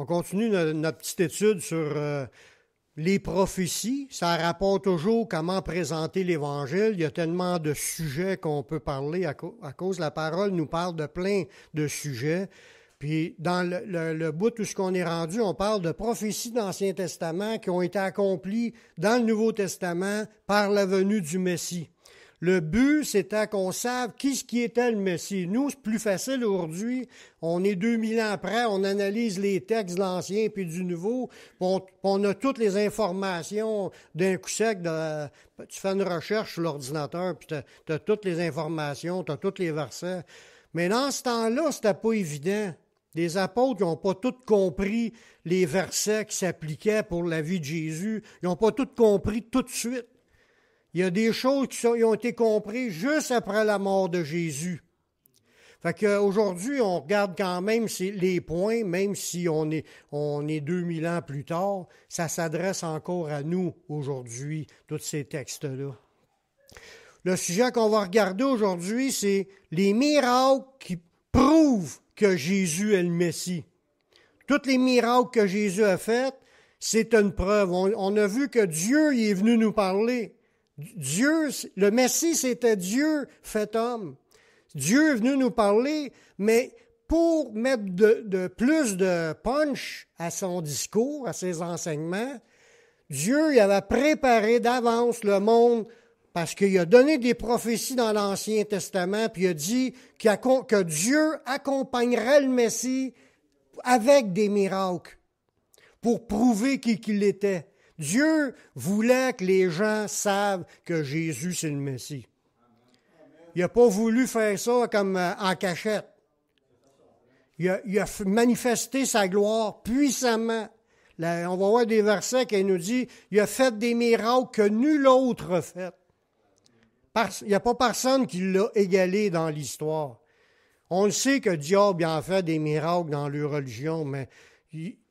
On continue notre petite étude sur les prophéties. Ça rapporte toujours comment présenter l'Évangile. Il y a tellement de sujets qu'on peut parler à cause de la parole nous parle de plein de sujets. Puis dans le bout où ce qu'on est rendu, on parle de prophéties de l'Ancien Testament qui ont été accomplies dans le Nouveau Testament par la venue du Messie. Le but, c'était qu'on sache qui était le Messie. Nous, c'est plus facile aujourd'hui. On est 2000 ans après, on analyse les textes de l'Ancien puis du Nouveau, on a toutes les informations d'un coup sec. Tu fais une recherche sur l'ordinateur, puis tu as toutes les informations, tu as tous les versets. Mais dans ce temps-là, c'était pas évident. Les apôtres n'ont pas tous compris les versets qui s'appliquaient pour la vie de Jésus. Ils n'ont pas tous compris tout de suite. Il y a des choses qui ont été comprises juste après la mort de Jésus. Fait qu'aujourd'hui, on regarde quand même les points, même si on est 2000 ans plus tard, ça s'adresse encore à nous aujourd'hui, tous ces textes-là. Le sujet qu'on va regarder aujourd'hui, c'est les miracles qui prouvent que Jésus est le Messie. Tous les miracles que Jésus a faits, c'est une preuve. On a vu que Dieu il est venu nous parler. Dieu, le Messie, c'était Dieu fait homme. Dieu est venu nous parler, mais pour mettre de plus de punch à son discours, à ses enseignements, Dieu il avait préparé d'avance le monde parce qu'il a donné des prophéties dans l'Ancien Testament, puis il a dit que Dieu accompagnerait le Messie avec des miracles pour prouver qui qu'il était. Dieu voulait que les gens savent que Jésus, c'est le Messie. Il n'a pas voulu faire ça comme en cachette. Il a manifesté sa gloire puissamment. Là, on va voir des versets qui nous dit « Il a fait des miracles que nul autre a fait. » Il n'y a pas personne qui l'a égalé dans l'histoire. On le sait que le diable en fait des miracles dans leur religion, mais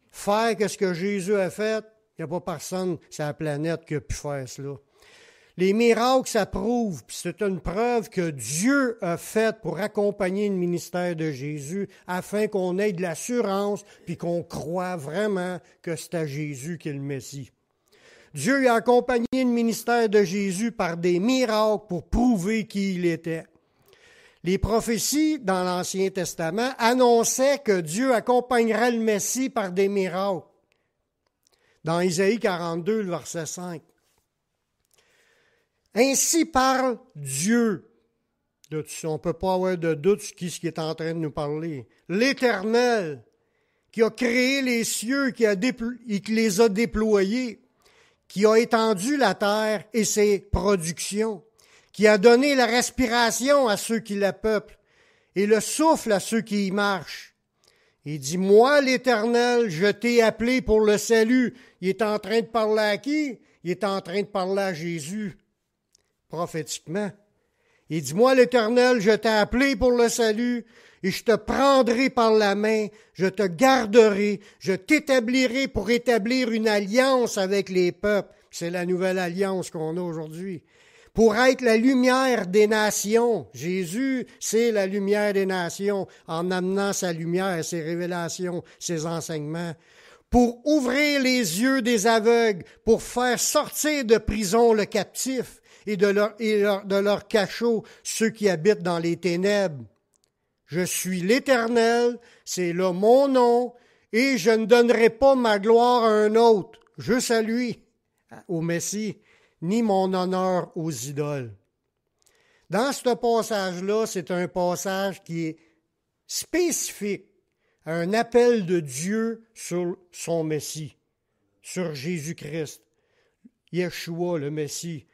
faire ce que Jésus a fait, il n'y a pas personne sur la planète qui a pu faire cela. Les miracles, ça prouve, puis c'est une preuve que Dieu a fait pour accompagner le ministère de Jésus afin qu'on ait de l'assurance puis qu'on croit vraiment que c'est à Jésus qui est le Messie. Dieu a accompagné le ministère de Jésus par des miracles pour prouver qui il était. Les prophéties dans l'Ancien Testament annonçaient que Dieu accompagnerait le Messie par des miracles. Dans Isaïe 42, le verset 5. Ainsi parle Dieu. On ne peut pas avoir de doute sur qui est en train de nous parler. L'Éternel, qui a créé les cieux, qui les a déployés, qui a étendu la terre et ses productions, qui a donné la respiration à ceux qui la peuplent et le souffle à ceux qui y marchent. Il dit, moi, l'Éternel, je t'ai appelé pour le salut. Il est en train de parler à qui? Il est en train de parler à Jésus, prophétiquement. Il dit, moi, l'Éternel, je t'ai appelé pour le salut, et je te prendrai par la main, je te garderai, je t'établirai pour établir une alliance avec les peuples. C'est la nouvelle alliance qu'on a aujourd'hui. Pour être la lumière des nations. Jésus, c'est la lumière des nations en amenant sa lumière, ses révélations, ses enseignements. Pour ouvrir les yeux des aveugles, pour faire sortir de prison le captif et de leur cachot ceux qui habitent dans les ténèbres. Je suis l'Éternel, c'est là mon nom, et je ne donnerai pas ma gloire à un autre, juste à lui, au Messie, ni mon honneur aux idoles. Dans ce passage-là, c'est un passage qui est spécifique à un appel de Dieu sur son Messie, sur Jésus-Christ, Yeshua, le Messie.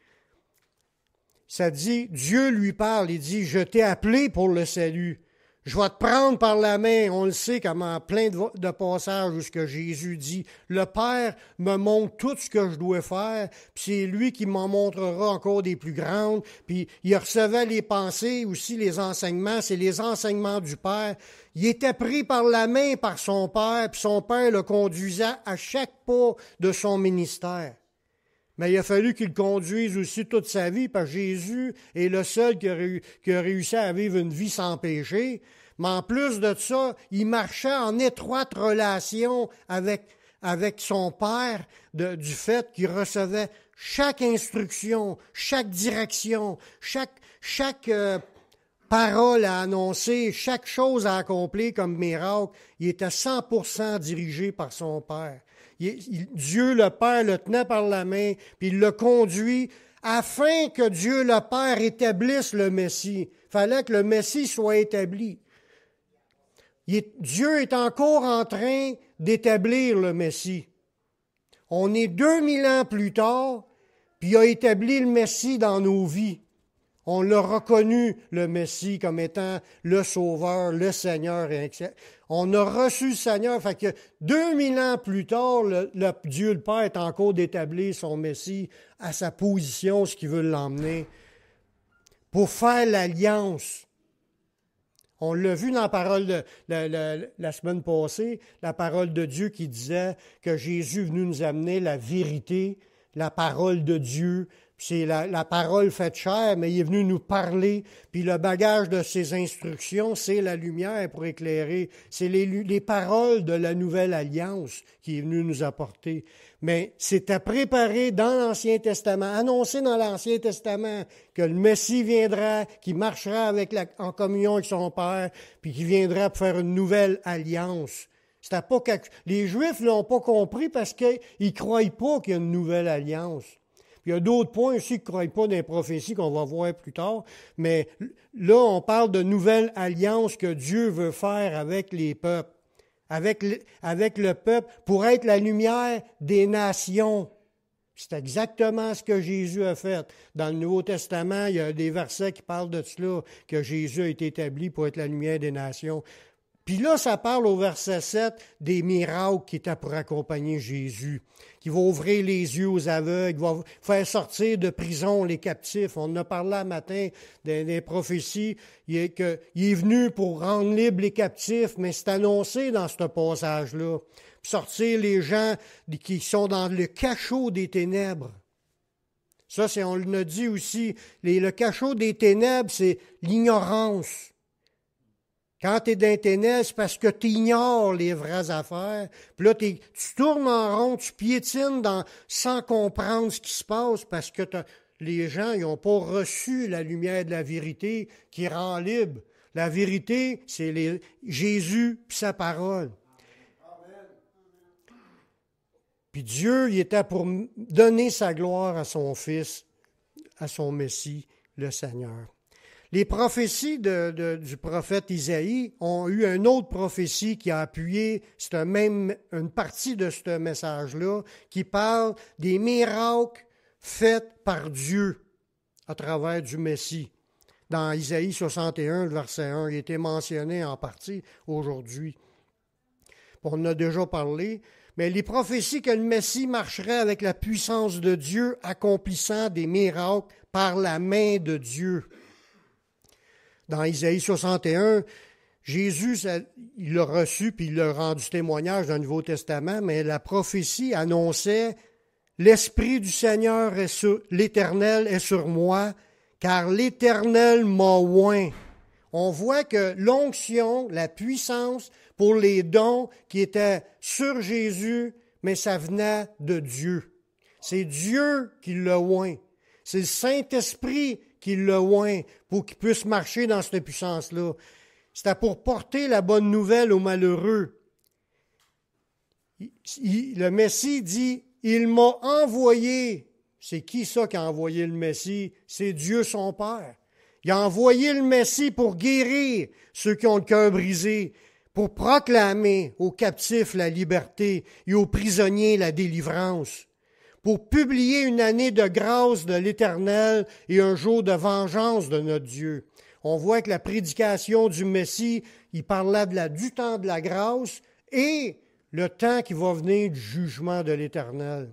Ça dit, Dieu lui parle, il dit, je t'ai appelé pour le salut. Je vais te prendre par la main. On le sait comment plein de passages où ce que Jésus dit. Le Père me montre tout ce que je dois faire, puis c'est lui qui m'en montrera encore des plus grandes. Puis il recevait les pensées, aussi les enseignements, c'est les enseignements du Père. Il était pris par la main par son Père, puis son Père le conduisait à chaque pas de son ministère. Mais il a fallu qu'il conduise aussi toute sa vie, parce que Jésus est le seul qui a réussi à vivre une vie sans péché. Mais en plus de ça, il marchait en étroite relation avec son Père du fait qu'il recevait chaque instruction, chaque direction, chaque parole à annoncer, chaque chose à accomplir comme miracle. Il était 100% dirigé par son Père. Dieu le Père le tenait par la main, puis il le conduit afin que Dieu le Père établisse le Messie. Il fallait que le Messie soit établi. Dieu est encore en train d'établir le Messie. On est 2000 ans plus tard, puis il a établi le Messie dans nos vies. On l'a reconnu, le Messie, comme étant le Sauveur, le Seigneur. On a reçu le Seigneur. Fait que 2000 ans plus tard, Dieu le Père est encore d'établir son Messie à sa position, ce qu'il veut l'emmener, pour faire l'alliance. On l'a vu dans la parole de la semaine passée, la parole de Dieu qui disait que Jésus est venu nous amener la vérité, la parole de Dieu. C'est la parole faite chair, mais il est venu nous parler. Puis le bagage de ses instructions, c'est la lumière pour éclairer. C'est les paroles de la nouvelle alliance qui est venu nous apporter. Mais c'était préparé dans l'Ancien Testament, annoncé dans l'Ancien Testament, que le Messie viendra, qui marchera en communion avec son Père, puis qui viendra pour faire une nouvelle alliance. C'était pas les Juifs ne l'ont pas compris parce qu'ils ne croient pas qu'il y a une nouvelle alliance. Puis il y a d'autres points aussi qui ne croient pas dans les prophéties qu'on va voir plus tard, mais là, on parle de nouvelle alliance que Dieu veut faire avec les peuples, avec le peuple, pour être la lumière des nations. C'est exactement ce que Jésus a fait. Dans le Nouveau Testament, il y a des versets qui parlent de cela, que Jésus a été établi pour être la lumière des nations. Puis là, ça parle au verset 7 des miracles qui étaient pour accompagner Jésus, qui va ouvrir les yeux aux aveugles, qui va faire sortir de prison les captifs. On en a parlé un matin des prophéties, il est venu pour rendre libres les captifs, mais c'est annoncé dans ce passage-là. Sortir les gens qui sont dans le cachot des ténèbres. Ça, on l'a dit aussi, le cachot des ténèbres, c'est l'ignorance. Quand tu es dans les ténèbres, c'est parce que tu ignores les vraies affaires. Puis là, tu tournes en rond, tu piétines sans comprendre ce qui se passe parce que les gens n'ont pas reçu la lumière de la vérité qui rend libre. La vérité, c'est Jésus et sa parole. Puis Dieu, il était pour donner sa gloire à son Fils, à son Messie, le Seigneur. Les prophéties du prophète Isaïe ont eu une autre prophétie qui a appuyé une partie de ce message-là, qui parle des miracles faits par Dieu à travers du Messie. Dans Isaïe 61, le verset 1, il a été mentionné en partie aujourd'hui. On en a déjà parlé, mais les prophéties que le Messie marcherait avec la puissance de Dieu, accomplissant des miracles par la main de Dieu. Dans Isaïe 61, Jésus, il l'a reçu puis il a rendu témoignage dans le Nouveau Testament, mais la prophétie annonçait « L'Esprit du Seigneur l'Éternel est sur moi, car l'Éternel m'a oint. » On voit que l'onction, la puissance pour les dons qui étaient sur Jésus, mais ça venait de Dieu. C'est Dieu qui l'a oint. C'est le Saint-Esprit qui l'a oint pour qu'il puisse marcher dans cette puissance-là. C'était pour porter la bonne nouvelle aux malheureux. Le Messie dit, « Il m'a envoyé. » C'est qui ça qui a envoyé le Messie? C'est Dieu son Père. Il a envoyé le Messie pour guérir ceux qui ont le cœur brisé, pour proclamer aux captifs la liberté et aux prisonniers la délivrance, pour publier une année de grâce de l'Éternel et un jour de vengeance de notre Dieu. On voit que la prédication du Messie, il parlait du temps de la grâce et le temps qui va venir du jugement de l'Éternel.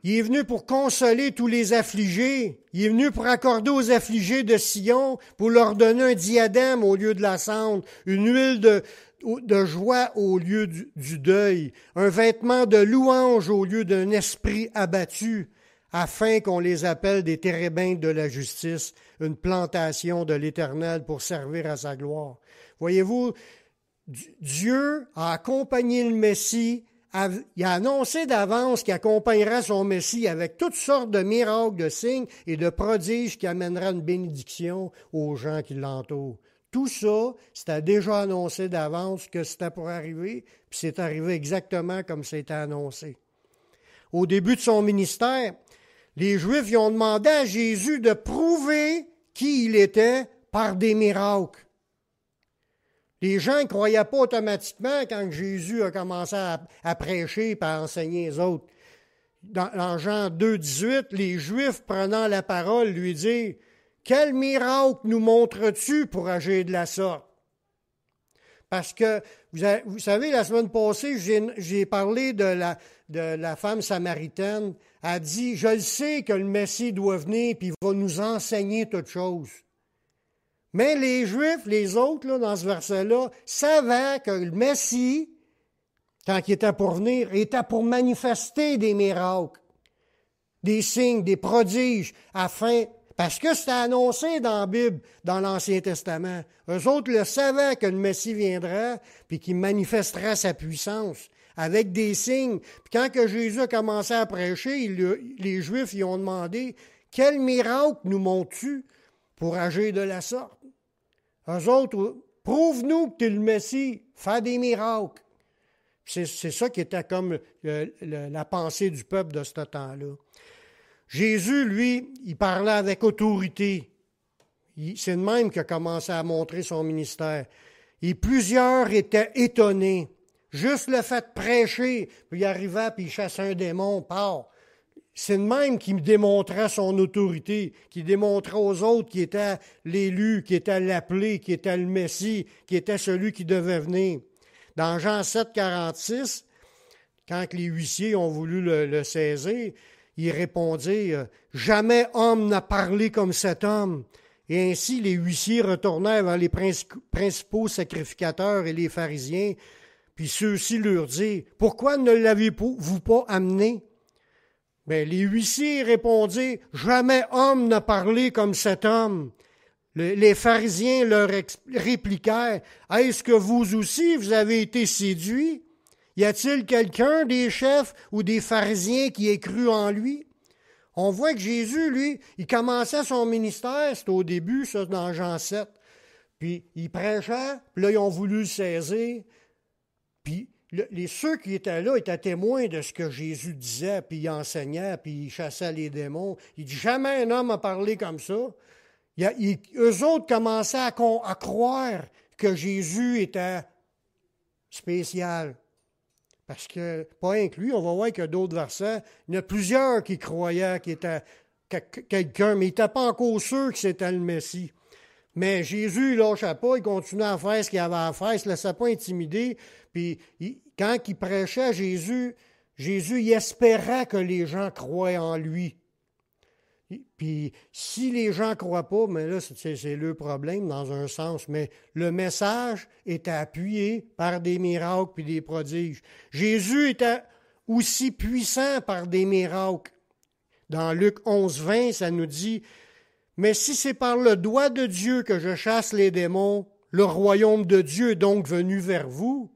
Il est venu pour consoler tous les affligés. Il est venu pour accorder aux affligés de Sion, pour leur donner un diadème au lieu de la cendre, une huile de joie au lieu du deuil, un vêtement de louange au lieu d'un esprit abattu, afin qu'on les appelle des térébintes de la justice, une plantation de l'Éternel pour servir à sa gloire. Voyez-vous, Dieu a accompagné le Messie, il a annoncé d'avance qu'il accompagnera son Messie avec toutes sortes de miracles, de signes et de prodiges qui amènera une bénédiction aux gens qui l'entourent. Tout ça, c'était déjà annoncé d'avance que c'était pour arriver, puis c'est arrivé exactement comme c'était annoncé. Au début de son ministère, les Juifs y ont demandé à Jésus de prouver qui il était par des miracles. Les gens ne croyaient pas automatiquement quand Jésus a commencé à prêcher et à enseigner les autres. Dans Jean 2, 18, les Juifs prenant la parole lui disent « Quel miracle nous montres-tu pour agir de la sorte? » Parce que, vous savez, la semaine passée, j'ai parlé de la femme samaritaine. Elle a dit « Je le sais que le Messie doit venir puis il va nous enseigner toutes choses. » Mais les Juifs, les autres, là, dans ce verset-là, savaient que le Messie, quand il était pour venir, était pour manifester des miracles, des signes, des prodiges, parce que c'était annoncé dans la Bible, dans l'Ancien Testament. Eux autres le savaient que le Messie viendra, puis qu'il manifestera sa puissance avec des signes. Puis quand que Jésus a commencé à prêcher, les Juifs lui ont demandé « Quel miracle nous montres-tu pour agir de la sorte? » Eux autres, prouve-nous que tu es le Messie, fais des miracles. C'est ça qui était comme la pensée du peuple de ce temps-là. Jésus, lui, il parlait avec autorité. C'est le même qu'il a commencé à montrer son ministère. Et plusieurs étaient étonnés. Juste le fait de prêcher, puis il arrivait, puis il chassait un démon, part. C'est le même qui me démontrait son autorité, qui démontrait aux autres qui était l'élu, qui était l'appelé, qui était le Messie, qui était celui qui devait venir. Dans Jean 7, 46, quand les huissiers ont voulu le saisir, il répondit « Jamais homme n'a parlé comme cet homme. » Et ainsi, les huissiers retournèrent vers les principaux sacrificateurs et les pharisiens, puis ceux-ci leur dirent « Pourquoi ne l'avez-vous pas amené? » Bien, les huissiers répondirent « Jamais homme n'a parlé comme cet homme. » Les pharisiens leur répliquèrent « Est-ce que vous aussi, vous avez été séduits? Y a-t-il quelqu'un des chefs ou des pharisiens qui ait cru en lui? » On voit que Jésus, lui, il commençait son ministère, c'était au début, ça, dans Jean 7. Puis il prêchait, puis là, ils ont voulu le saisir. Puis ceux qui étaient là étaient témoins de ce que Jésus disait, puis il enseignait, puis il chassait les démons. Il dit, jamais un homme a parlé comme ça. Eux autres commençaient à croire que Jésus était spécial. Parce que, pas inclus, on va voir qu'il y a d'autres versets, il y en a plusieurs qui croyaient qu'il était quelqu'un, mais ils n'étaient pas encore sûrs que c'était le Messie. Mais Jésus, il ne lâchait pas, il continuait à faire ce qu'il avait à faire, il ne se laissait pas intimider. Puis quand il prêchait à Jésus, il espérait que les gens croient en lui. Puis si les gens ne croient pas, mais là, c'est le problème dans un sens. Mais le message était appuyé par des miracles puis des prodiges. Jésus était aussi puissant par des miracles. Dans Luc 11, 20, ça nous dit « Mais si c'est par le doigt de Dieu que je chasse les démons, le royaume de Dieu est donc venu vers vous. »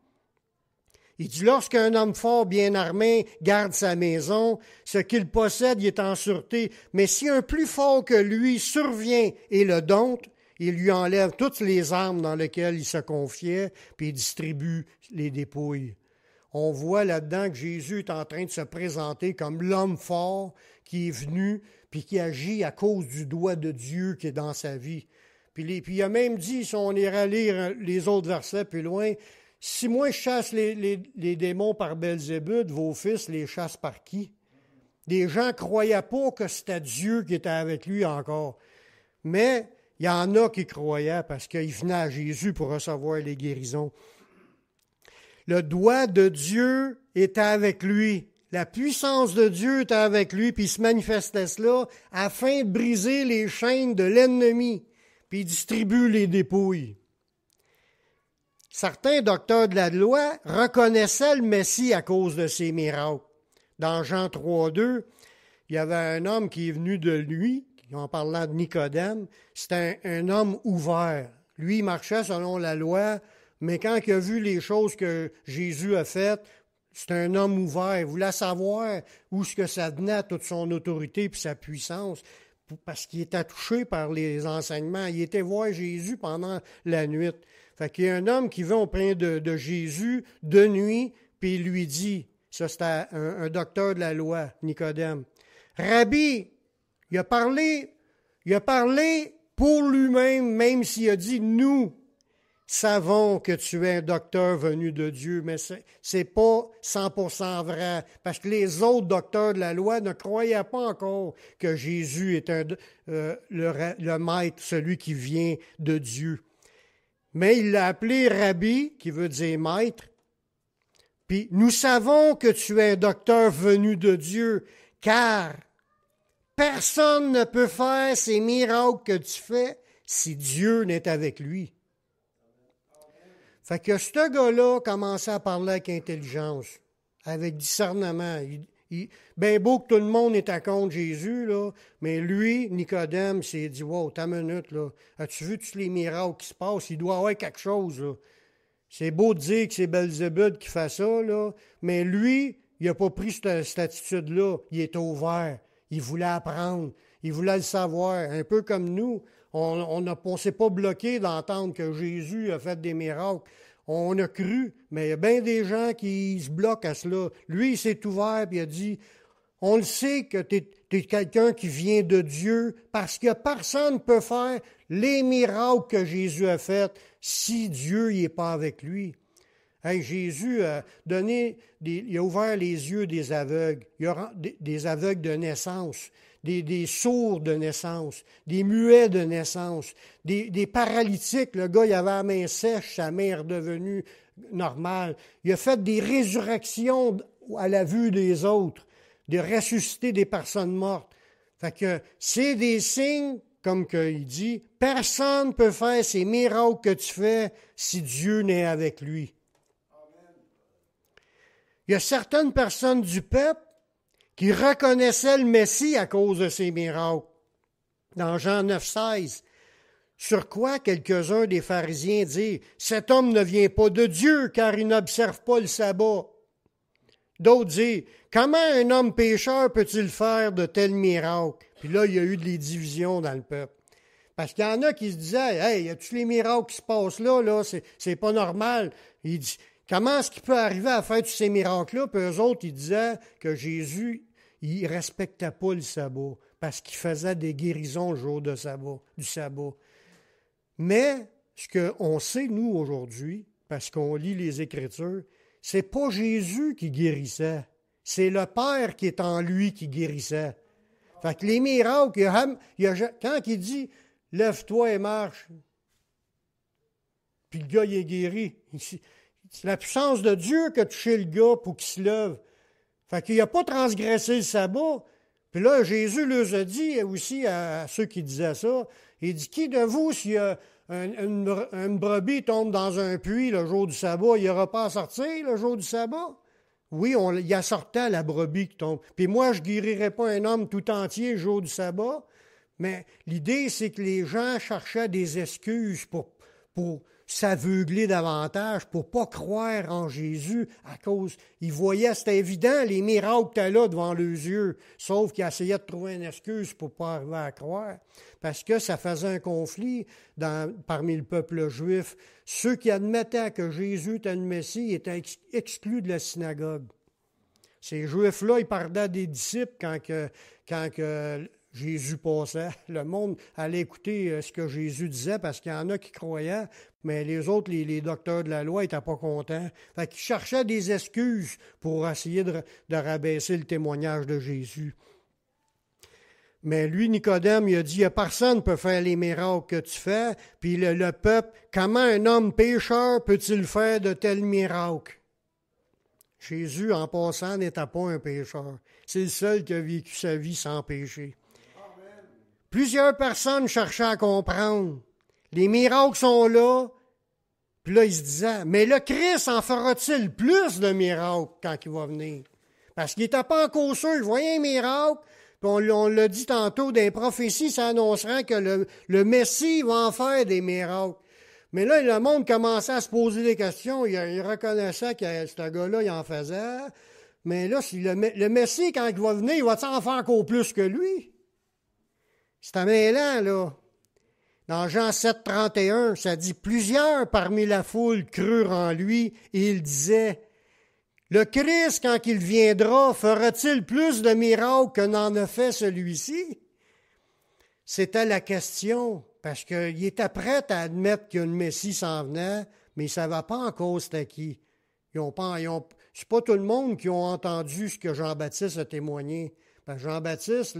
Il dit, lorsqu'un homme fort bien armé garde sa maison, ce qu'il possède y est en sûreté. Mais si un plus fort que lui survient et le dompte, il lui enlève toutes les armes dans lesquelles il se confiait, puis il distribue les dépouilles. On voit là-dedans que Jésus est en train de se présenter comme l'homme fort qui est venu, puis qui agit à cause du doigt de Dieu qui est dans sa vie. Puis il a même dit, si on irait lire les autres versets plus loin, si moi je chasse les démons par Belzébuth, vos fils les chassent par qui? Les gens ne croyaient pas que c'était Dieu qui était avec lui encore. Mais il y en a qui croyaient parce qu'ils venaient à Jésus pour recevoir les guérisons. Le doigt de Dieu était avec lui. La puissance de Dieu était avec lui, puis il se manifestait cela afin de briser les chaînes de l'ennemi, puis il distribue les dépouilles. Certains docteurs de la loi reconnaissaient le Messie à cause de ses miracles. Dans Jean 3, 2, il y avait un homme qui est venu de lui, en parlant de Nicodème, c'était un homme ouvert. Lui, il marchait selon la loi, mais quand il a vu les choses que Jésus a faites, c'est un homme ouvert. Il voulait savoir où ce que ça venait, toute son autorité et sa puissance, parce qu'il était touché par les enseignements. Il était voir Jésus pendant la nuit. Fait qu'il y a un homme qui va auprès de Jésus de nuit, puis il lui dit, ça c'était un docteur de la loi, Nicodème, « Rabbi, il a parlé pour lui-même, même s'il a dit, nous savons que tu es un docteur venu de Dieu, mais c'est pas 100% vrai, parce que les autres docteurs de la loi ne croyaient pas encore que Jésus est le maître, celui qui vient de Dieu. Mais il l'a appelé Rabbi, qui veut dire maître, puis nous savons que tu es un docteur venu de Dieu, car personne ne peut faire ces miracles que tu fais si Dieu n'est avec lui. » Fait que ce gars-là commençait à parler avec intelligence, avec discernement. Bien beau que tout le monde était contre Jésus, là, mais lui, Nicodème, s'est dit, « Wow, t'as une minute, là. As-tu vu tous les miracles qui se passent? Il doit y avoir quelque chose, là. » C'est beau de dire que c'est Belzébuth qui fait ça, là, mais lui, il n'a pas pris cette attitude-là. Il était ouvert. Il voulait apprendre. Il voulait le savoir. Un peu comme nous. On ne s'est pas bloqué d'entendre que Jésus a fait des miracles. On a cru, mais il y a bien des gens qui se bloquent à cela. Lui, il s'est ouvert et il a dit, on le sait que tu es quelqu'un qui vient de Dieu parce que personne ne peut faire les miracles que Jésus a faits si Dieu n'est pas avec lui. Hey, Jésus a il a ouvert les yeux des aveugles, des aveugles de naissance, des sourds de naissance, des muets de naissance, des paralytiques. Le gars, il avait la main sèche, sa main est redevenue normale. Il a fait des résurrections à la vue des autres, de ressusciter des personnes mortes. Fait que c'est des signes, comme il dit, personne ne peut faire ces miracles que tu fais si Dieu n'est avec lui. Il y a certaines personnes du peuple qui reconnaissaient le Messie à cause de ces miracles. Dans Jean 9,16, sur quoi quelques-uns des pharisiens disent « Cet homme ne vient pas de Dieu car il n'observe pas le sabbat. » D'autres disent « Comment un homme pécheur peut-il faire de tels miracles? » Puis là, il y a eu des divisions dans le peuple. Parce qu'il y en a qui se disaient « Hey, y a tous les miracles qui se passent là, c'est pas normal. » Il dit comment est-ce qu'il peut arriver à faire tous ces miracles-là? Puis eux autres, ils disaient que Jésus, il ne respectait pas le sabbat parce qu'il faisait des guérisons le jour du sabbat. Mais ce qu'on sait, nous, aujourd'hui, parce qu'on lit les Écritures, c'est pas Jésus qui guérissait. C'est le Père qui est en lui qui guérissait. Fait que les miracles, quand il dit « Lève-toi et marche », puis le gars, il est guéri. C'est la puissance de Dieu qui a touché le gars pour qu'il se lève. Fait qu'il n'a pas transgressé le sabbat. Puis là, Jésus leur a dit aussi à ceux qui disaient ça, il dit, qui de vous, s'il une brebis tombe dans un puits le jour du sabbat, il n'aura pas à sortir le jour du sabbat? Oui, il y a sortant la brebis qui tombe. Puis moi, je ne guérirais pas un homme tout entier le jour du sabbat. Mais l'idée, c'est que les gens cherchaient des excuses pour s'aveugler davantage, pour ne pas croire en Jésus à cause, ils voyaient, c'était évident, les miracles étaient là devant leurs yeux, sauf qu'ils essayaient de trouver une excuse pour ne pas arriver à croire, parce que ça faisait un conflit parmi le peuple juif. Ceux qui admettaient que Jésus était le Messie étaient exclus de la synagogue. Ces Juifs-là, ils parlaient des disciples quand Jésus passait. Le monde allait écouter ce que Jésus disait parce qu'il y en a qui croyaient, mais les autres, les docteurs de la loi, n'étaient pas contents. Fait qu'ils cherchaient des excuses pour essayer de rabaisser le témoignage de Jésus. Mais lui, Nicodème, il a dit, il n'y a personne qui peut faire les miracles que tu fais. Puis le peuple, comment un homme pécheur peut-il faire de tels miracles? Jésus, en passant, n'était pas un pécheur. C'est le seul qui a vécu sa vie sans péché. Plusieurs personnes cherchaient à comprendre. Les miracles sont là. Puis là, ils se disaient, mais le Christ en fera-t-il plus de miracles quand il va venir? Parce qu'il n'était pas encore sûr. Il voyait un miracle. Puis Puis on l'a dit tantôt, dans les prophéties, ça annoncerait que le Messie va en faire des miracles. Mais là, le monde commençait à se poser des questions. Il reconnaissait que ce gars-là, il en faisait. Mais là, si le Messie, quand il va venir, il va en faire encore plus que lui? C'est mêlant, là. Dans Jean 7, 31, ça dit « Plusieurs parmi la foule crurent en lui et il disait « Le Christ, quand il viendra, fera-t-il plus de miracles que n'en a fait celui-ci? » C'était la question, parce qu'il était prêt à admettre que le Messie s'en venait, mais il ne savait pas encore c'était qui. C'est pas tout le monde qui a entendu ce que Jean-Baptiste a témoigné. Ben, Jean-Baptiste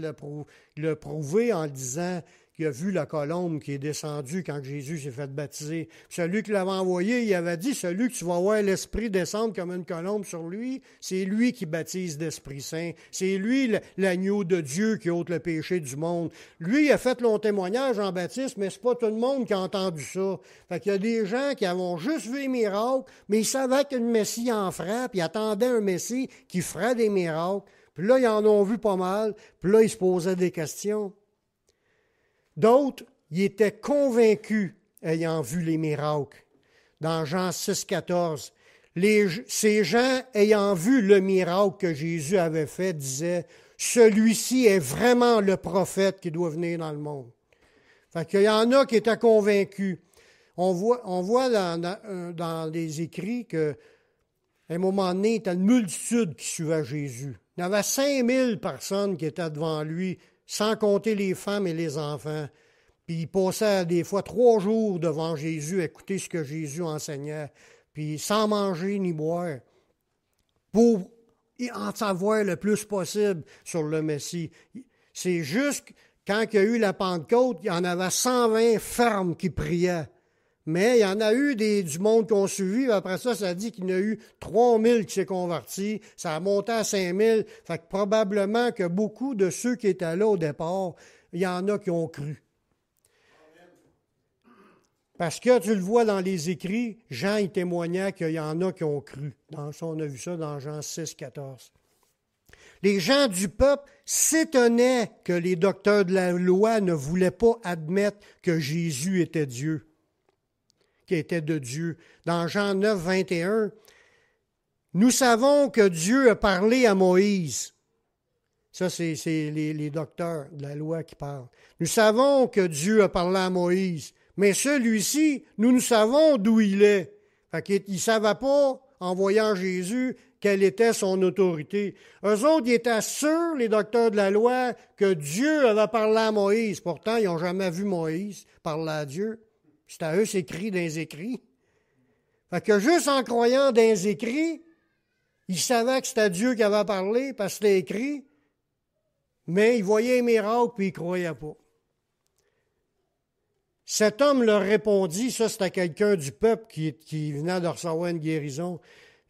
l'a prouvé en disant qu'il a vu la colombe qui est descendue quand Jésus s'est fait baptiser. Puis celui qui l'avait envoyé, il avait dit, celui que tu vas voir l'Esprit descendre comme une colombe sur lui, c'est lui qui baptise d'Esprit Saint. C'est lui l'agneau de Dieu qui ôte le péché du monde. Lui, il a fait long témoignage, Jean-Baptiste, mais c'est pas tout le monde qui a entendu ça. Fait qu'il y a des gens qui avaient juste vu les miracles, mais ils savaient que le Messie en ferait, puis ils attendaient un Messie qui ferait des miracles. Puis là, ils en ont vu pas mal, puis là, ils se posaient des questions. D'autres, ils étaient convaincus ayant vu les miracles. Dans Jean 6, 14, ces gens ayant vu le miracle que Jésus avait fait disaient « Celui-ci est vraiment le prophète qui doit venir dans le monde. » Fait qu'il y en a qui étaient convaincus. On voit dans les écrits qu'à un moment donné, il y a une multitude qui suivait Jésus. Il y avait 5000 personnes qui étaient devant lui, sans compter les femmes et les enfants. Puis il passait des fois 3 jours devant Jésus, à écouter ce que Jésus enseignait, puis sans manger ni boire, pour en savoir le plus possible sur le Messie. C'est juste quand il y a eu la Pentecôte, il y en avait 120 fermes qui priaient. Mais il y en a eu du monde qui ont suivi. Après ça dit qu'il y en a eu 3000 qui s'est convertis. Ça a monté à 5000. Fait que probablement que beaucoup de ceux qui étaient là au départ, il y en a qui ont cru. Parce que tu le vois dans les écrits, Jean il témoignait qu'il y en a qui ont cru. On a vu ça dans Jean 6, 14. Les gens du peuple s'étonnaient que les docteurs de la loi ne voulaient pas admettre que Jésus était Dieu, qui était de Dieu. Dans Jean 9, 21, « Nous savons que Dieu a parlé à Moïse. » Ça, c'est les docteurs de la loi qui parlent. « Nous savons que Dieu a parlé à Moïse, mais celui-ci, nous savons d'où il est. » Fait qu'ils ne savaient pas, en voyant Jésus, quelle était son autorité. Eux autres, ils étaient sûrs, les docteurs de la loi, que Dieu avait parlé à Moïse. Pourtant, ils n'ont jamais vu Moïse parler à Dieu. C'est à eux, c'est écrit dans les écrits. Fait que juste en croyant dans les écrits, ils savaient que c'était Dieu qui avait parlé, parce que c'était écrit, mais ils voyaient les miracles, puis ils ne croyaient pas. Cet homme leur répondit, ça c'était quelqu'un du peuple qui venait de recevoir une guérison,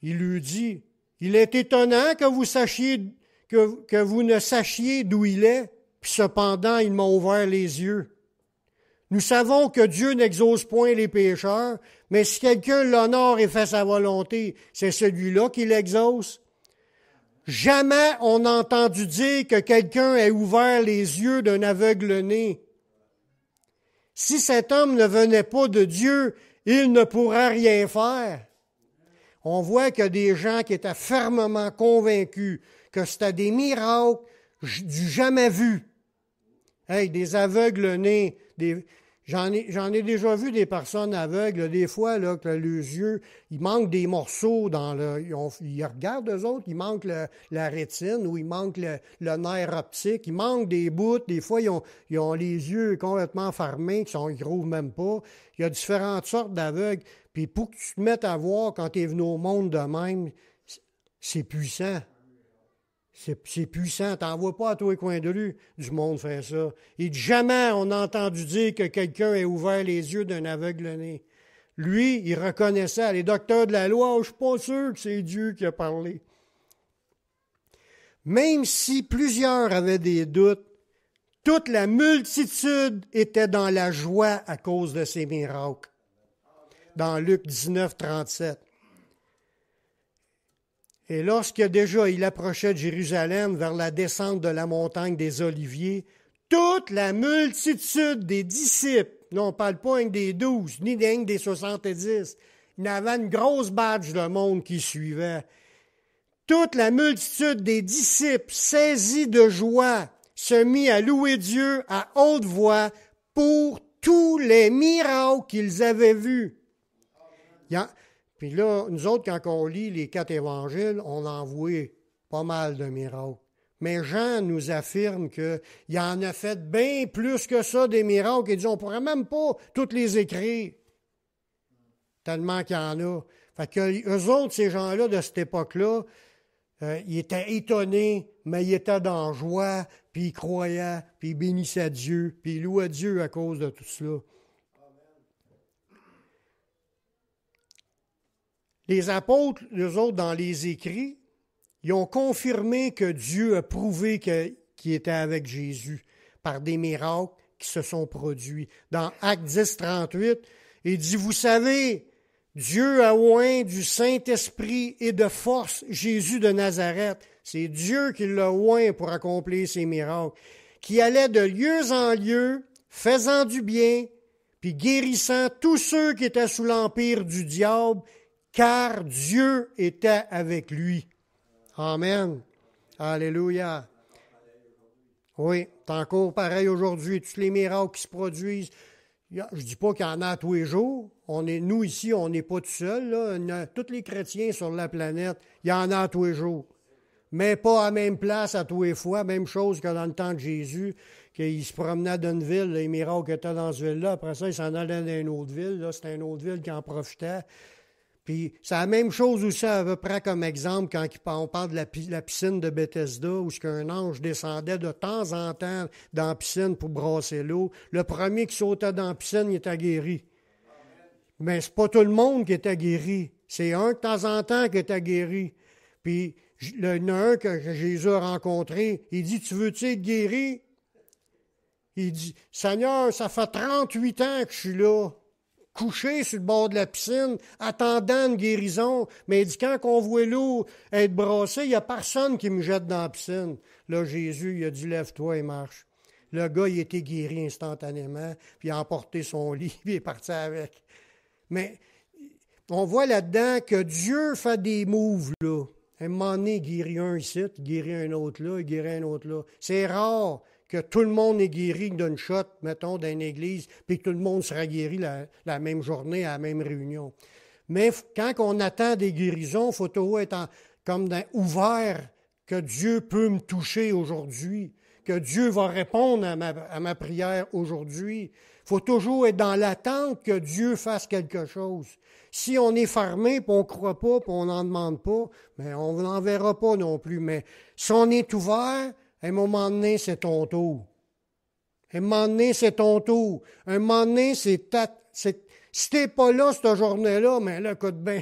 il lui dit, « Il est étonnant que vous ne sachiez d'où il est, puis cependant il m'a ouvert les yeux. Nous savons que Dieu n'exauce point les pécheurs, mais si quelqu'un l'honore et fait sa volonté, c'est celui-là qui l'exauce. Jamais on n'a entendu dire que quelqu'un ait ouvert les yeux d'un aveugle-né. Si cet homme ne venait pas de Dieu, il ne pourrait rien faire. » On voit qu'il y a des gens qui étaient fermement convaincus que c'était des miracles du jamais vu. Hey, des aveugles-nés, J'en ai déjà vu des personnes aveugles, des fois, là, que leurs yeux, il manque des morceaux ils regardent eux autres, il manque la rétine ou il manque le nerf optique, il manque des bouts, des fois, ils ont les yeux complètement fermés, ils rouvrent même pas. Il y a différentes sortes d'aveugles. Puis pour que tu te mettes à voir quand tu es venu au monde de même, c'est puissant. C'est puissant. Tu n'en vois pas à tous les coins de rue du monde faire ça. Et jamais on a entendu dire que quelqu'un ait ouvert les yeux d'un aveugle-né. Lui, il reconnaissait, les docteurs de la loi, je ne suis pas sûr que c'est Dieu qui a parlé. Même si plusieurs avaient des doutes, toute la multitude était dans la joie à cause de ces miracles. Dans Luc 19, 37. Et lorsque déjà il approchait de Jérusalem vers la descente de la montagne des Oliviers, toute la multitude des disciples, non, on ne parle pas des 12, ni des 70, il y avait une grosse badge de monde qui suivait. Toute la multitude des disciples, saisis de joie, se mit à louer Dieu à haute voix pour tous les miracles qu'ils avaient vus. Puis là, nous autres, quand on lit les 4 évangiles, on en voit pas mal de miracles. Mais Jean nous affirme qu'il en a fait bien plus que ça, des miracles. Il dit, on ne pourrait même pas toutes les écrire, tellement qu'il y en a. Fait que eux autres, ces gens-là de cette époque-là, ils étaient étonnés, mais ils étaient dans la joie, puis ils croyaient, puis ils bénissaient Dieu, puis ils louaient Dieu à cause de tout cela. Les apôtres, eux autres, dans les écrits, ils ont confirmé que Dieu a prouvé qu'il était avec Jésus par des miracles qui se sont produits. Dans Actes 10, 38, il dit, vous savez, Dieu a oint du Saint-Esprit et de force Jésus de Nazareth. C'est Dieu qui l'a oint pour accomplir ces miracles, qui allait de lieu en lieu, faisant du bien, puis guérissant tous ceux qui étaient sous l'empire du diable, car Dieu était avec lui. Amen. Alléluia. Oui, c'est encore pareil aujourd'hui. Tous les miracles qui se produisent, je ne dis pas qu'il y en a tous les jours. Nous, ici, on n'est pas tout seuls. Là. Tous les chrétiens sur la planète, il y en a tous les jours. Mais pas à la même place à tous les fois. Même chose que dans le temps de Jésus, qu'il se promenait dans une ville, les miracles étaient dans cette ville-là. Après ça, il s'en allait dans une autre ville. Là, c'était une autre ville qui en profitait. Puis c'est la même chose aussi à peu près comme exemple quand on parle de la piscine de Bethesda où un ange descendait de temps en temps dans la piscine pour brasser l'eau. Le premier qui sautait dans la piscine, il était guéri. Mais c'est pas tout le monde qui était guéri. C'est un de temps en temps qui était guéri. Puis il y en a un que Jésus a rencontré. Il dit, tu veux-tu être guéri? Il dit, Seigneur, ça fait 38 ans que je suis là, couché sur le bord de la piscine, attendant une guérison. Mais il dit, quand on voit l'eau être brassée, il n'y a personne qui me jette dans la piscine. Là, Jésus, il a dit, lève-toi et marche. Le gars, il était guéri instantanément, puis il a emporté son lit, puis il est parti avec. Mais on voit là-dedans que Dieu fait des moves, là. À un moment donné, il guérit un ici, il guérit un autre là, il guérit un autre là. C'est rare que tout le monde est guéri d'une shot, mettons, dans une église, puis que tout le monde sera guéri la même journée, à la même réunion. Mais quand on attend des guérisons, il faut toujours être ouvert, que Dieu peut me toucher aujourd'hui, que Dieu va répondre à ma prière aujourd'hui. Il faut toujours être dans l'attente que Dieu fasse quelque chose. Si on est fermé, puis on ne croit pas, puis on n'en demande pas, mais on n'en verra pas non plus. Mais si on est ouvert, à un moment donné, c'est ton tour. À un moment donné, c'est ton tour. À un moment donné, si tu n'es pas là cette journée-là, mais là, écoute bien,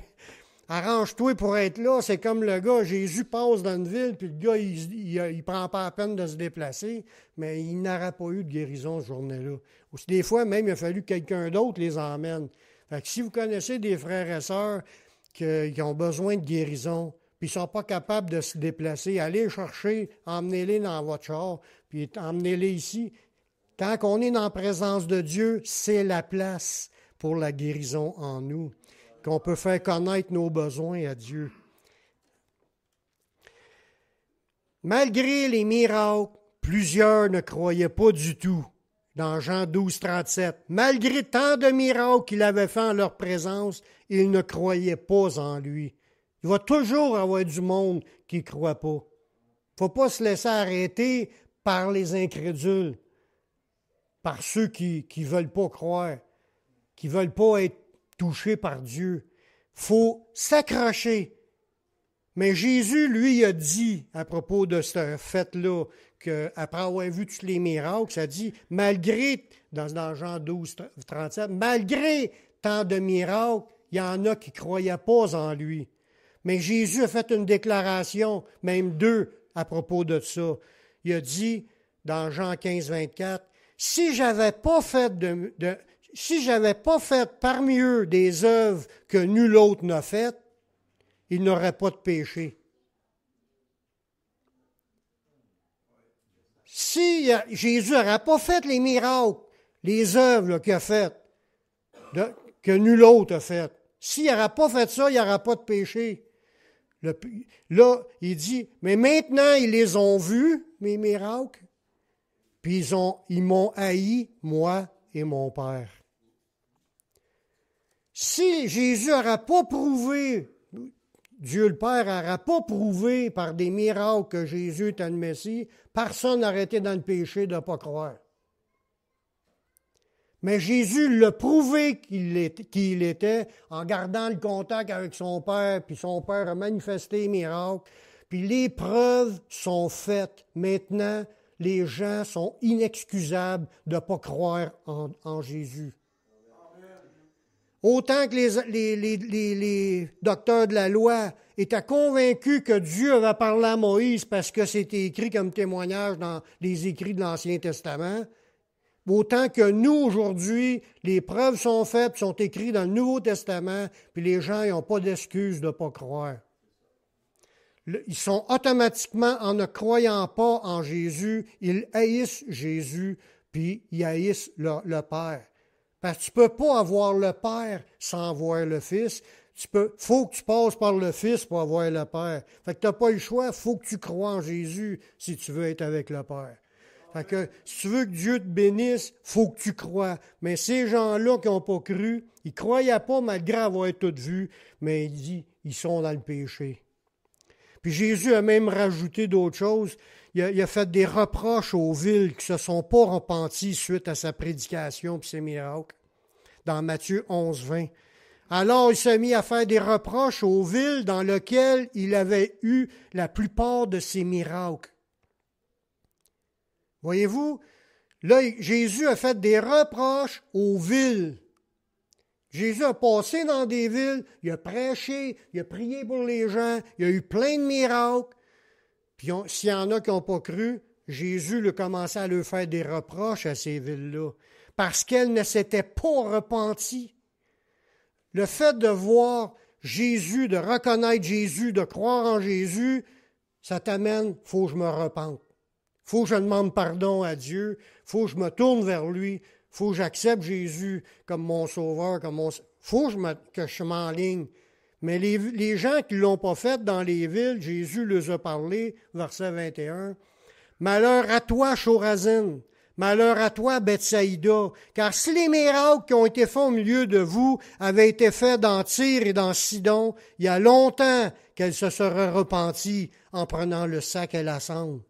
arrange-toi pour être là. C'est comme le gars, Jésus passe dans une ville, puis le gars, il prend pas la peine de se déplacer, mais il n'aura pas eu de guérison cette journée-là. Aussi, des fois, même, il a fallu que quelqu'un d'autre les emmène. Fait que si vous connaissez des frères et sœurs qui ont besoin de guérison, puis ils ne sont pas capables de se déplacer, allez chercher, emmenez-les dans votre char, puis emmenez-les ici. Tant qu'on est dans la présence de Dieu, c'est la place pour la guérison en nous, qu'on peut faire connaître nos besoins à Dieu. Malgré les miracles, plusieurs ne croyaient pas du tout. Dans Jean 12, 37, malgré tant de miracles qu'il avait fait en leur présence, ils ne croyaient pas en lui. Il va toujours avoir du monde qui ne croit pas. Il ne faut pas se laisser arrêter par les incrédules, par ceux qui ne veulent pas croire, qui ne veulent pas être touchés par Dieu. Il faut s'accrocher. Mais Jésus, lui, a dit à propos de cette fête-là, qu'après avoir vu tous les miracles, ça dit, malgré, dans Jean 12, 37, malgré tant de miracles, il y en a qui ne croyaient pas en lui. Mais Jésus a fait une déclaration, même 2, à propos de ça. Il a dit, dans Jean 15, 24, si j'avais pas fait parmi eux des œuvres que nul autre n'a faites, ils n'auraient pas de péché. Si Jésus n'aurait pas fait les miracles, les œuvres là, qu'il a faites, que nul autre a faites, s'il n'aurait pas fait ça, il n'y aurait pas de péché. Là, il dit, mais maintenant, ils les ont vus, mes miracles, puis ils m'ont haï, moi et mon Père. Si Jésus n'aurait pas prouvé, Dieu le Père n'aurait pas prouvé par des miracles que Jésus était le Messie, personne n'aurait été dans le péché de ne pas croire. Mais Jésus l'a prouvé qu'il était en gardant le contact avec son Père, puis son Père a manifesté les miracles, puis les preuves sont faites. Maintenant, les gens sont inexcusables de ne pas croire en Jésus. Autant que les docteurs de la loi étaient convaincus que Dieu avait parlé à Moïse parce que c'était écrit comme témoignage dans les écrits de l'Ancien Testament, autant que nous, aujourd'hui, les preuves sont faites, sont écrites dans le Nouveau Testament, puis les gens n'ont pas d'excuse de ne pas croire. Ils sont automatiquement, en ne croyant pas en Jésus, ils haïssent Jésus, puis ils haïssent le Père. Parce que tu ne peux pas avoir le Père sans voir le Fils. Faut que tu passes par le Fils pour avoir le Père. Fait que tu n'as pas le choix, il faut que tu crois en Jésus si tu veux être avec le Père. Fait que si tu veux que Dieu te bénisse, il faut que tu crois. Mais ces gens-là qui n'ont pas cru, ils ne croyaient pas malgré avoir tout vu, mais il dit, ils sont dans le péché. Puis Jésus a même rajouté d'autres choses. Il a fait des reproches aux villes qui ne se sont pas repenties suite à sa prédication et ses miracles. Dans Matthieu 11, 20. Alors il s'est mis à faire des reproches aux villes dans lesquelles il avait eu la plupart de ses miracles. Voyez-vous, là, Jésus a fait des reproches aux villes. Jésus a passé dans des villes, il a prêché, il a prié pour les gens, il a eu plein de miracles. Puis s'il y en a qui n'ont pas cru, Jésus a commencé à leur faire des reproches à ces villes-là, parce qu'elles ne s'étaient pas repenties. Le fait de voir Jésus, de reconnaître Jésus, de croire en Jésus, ça t'amène, il faut que je me repente. Il faut que je demande pardon à Dieu, il faut que je me tourne vers lui, il faut que j'accepte Jésus comme mon sauveur, il faut que je m'enligne. Mais les gens qui ne l'ont pas fait dans les villes, Jésus leur a parlé, verset 21. « Malheur à toi, Chorazin, malheur à toi, Bethsaïda, car si les miracles qui ont été faits au milieu de vous avaient été faits dans Tyr et dans Sidon, il y a longtemps qu'elles se seraient repenties en prenant le sac et la cendre.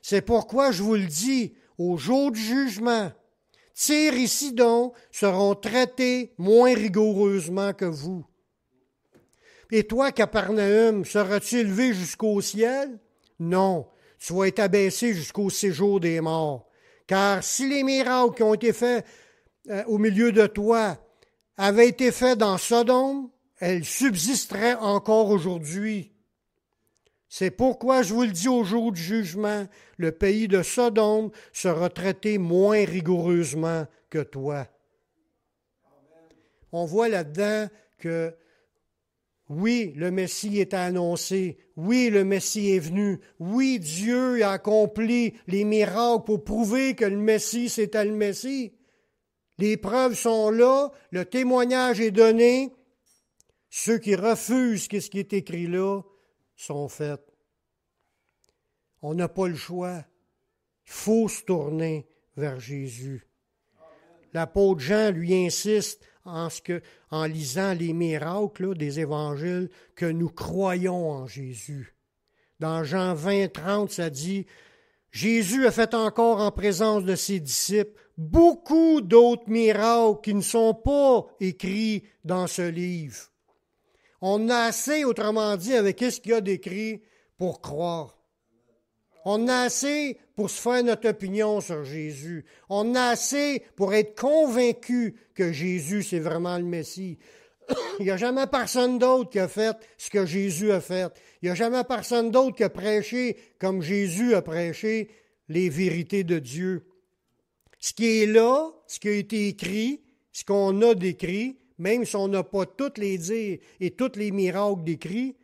C'est pourquoi je vous le dis, au jour du jugement, Tyr et Sidon seront traités moins rigoureusement que vous. Et toi, Capernaum, seras-tu élevé jusqu'au ciel? Non, tu vas être abaissé jusqu'au séjour des morts. Car si les miracles qui ont été faits au milieu de toi avaient été faits dans Sodome, elles subsisteraient encore aujourd'hui. C'est pourquoi je vous le dis au jour du jugement, le pays de Sodome sera traité moins rigoureusement que toi. On voit là-dedans que oui, le Messie est annoncé. Oui, le Messie est venu. Oui, Dieu a accompli les miracles pour prouver que le Messie, c'était le Messie. Les preuves sont là, le témoignage est donné. Ceux qui refusent ce qui est écrit là sont faits. On n'a pas le choix. Il faut se tourner vers Jésus. L'apôtre Jean lui insiste en lisant les miracles des évangiles, que nous croyons en Jésus. Dans Jean 20, 30, ça dit, « Jésus a fait encore en présence de ses disciples beaucoup d'autres miracles qui ne sont pas écrits dans ce livre. » On a assez, autrement dit, avec ce qu'il y a d'écrit pour croire. On a assez pour se faire notre opinion sur Jésus. On a assez pour être convaincu que Jésus, c'est vraiment le Messie. Il n'y a jamais personne d'autre qui a fait ce que Jésus a fait. Il n'y a jamais personne d'autre qui a prêché comme Jésus a prêché les vérités de Dieu. Ce qui est là, ce qui a été écrit, ce qu'on a décrit, même si on n'a pas toutes les dires et tous les miracles décrits,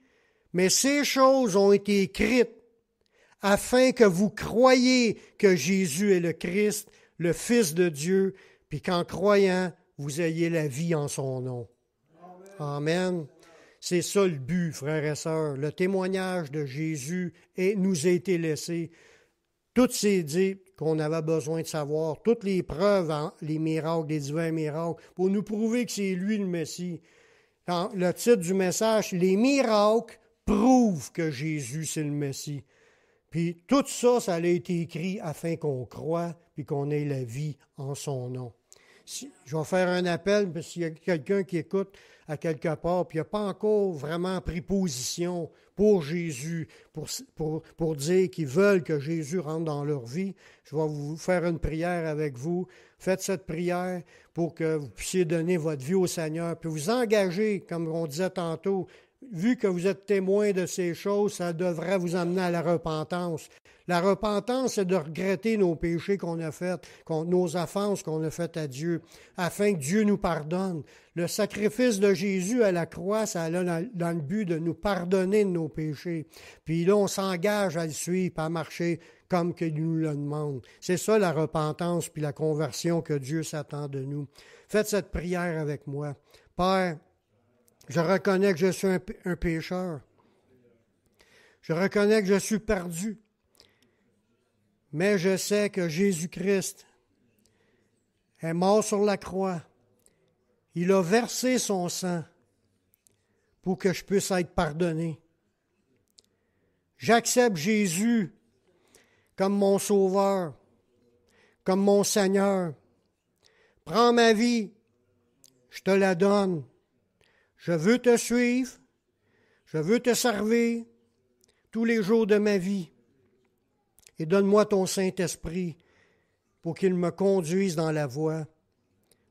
mais ces choses ont été écrites afin que vous croyiez que Jésus est le Christ, le Fils de Dieu, puis qu'en croyant, vous ayez la vie en son nom. Amen. C'est ça le but, frères et sœurs. Le témoignage de Jésus nous a été laissé. Tout c'est dit qu'on avait besoin de savoir. Toutes les preuves, les miracles, les divins miracles, pour nous prouver que c'est lui le Messie. Dans le titre du message, les miracles prouvent que Jésus c'est le Messie. Puis tout ça, ça a été écrit afin qu'on croie puis qu'on ait la vie en son nom. Je vais faire un appel, parce qu'il y a quelqu'un qui écoute à quelque part, puis il n'a pas encore vraiment pris position pour Jésus, pour dire qu'ils veulent que Jésus rentre dans leur vie. Je vais vous faire une prière avec vous. Faites cette prière pour que vous puissiez donner votre vie au Seigneur, puis vous engager, comme on disait tantôt. Vu que vous êtes témoin de ces choses, ça devrait vous amener à la repentance. La repentance, c'est de regretter nos péchés qu'on a faits, nos offenses qu'on a faites à Dieu, afin que Dieu nous pardonne. Le sacrifice de Jésus à la croix, ça allait dans le but de nous pardonner de nos péchés. Puis là, on s'engage à le suivre, à marcher comme qu'il nous le demande. C'est ça la repentance puis la conversion que Dieu s'attend de nous. Faites cette prière avec moi. Père, je reconnais que je suis un pécheur. Je reconnais que je suis perdu. Mais je sais que Jésus-Christ est mort sur la croix. Il a versé son sang pour que je puisse être pardonné. J'accepte Jésus comme mon Sauveur, comme mon Seigneur. Prends ma vie, je te la donne. Je veux te suivre, je veux te servir tous les jours de ma vie. Et donne-moi ton Saint-Esprit pour qu'il me conduise dans la voie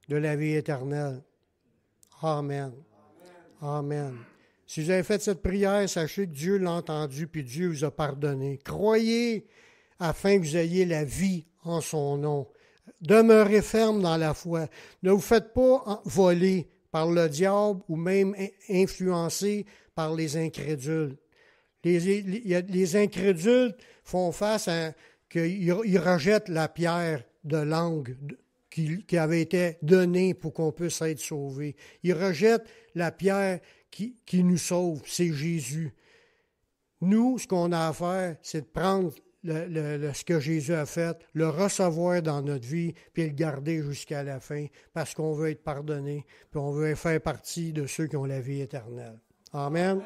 de la vie éternelle. Amen. Amen. Si vous avez fait cette prière, sachez que Dieu l'a entendu puis Dieu vous a pardonné. Croyez afin que vous ayez la vie en son nom. Demeurez ferme dans la foi. Ne vous faites pas voler par le diable ou même influencé par les incrédules. Les incrédules font face à qu'ils rejettent la pierre de langue qui avait été donnée pour qu'on puisse être sauvé. Ils rejettent la pierre qui nous sauve, c'est Jésus. Nous, ce qu'on a à faire, c'est de prendre ce que Jésus a fait, le recevoir dans notre vie, puis le garder jusqu'à la fin, parce qu'on veut être pardonné, puis on veut faire partie de ceux qui ont la vie éternelle. Amen.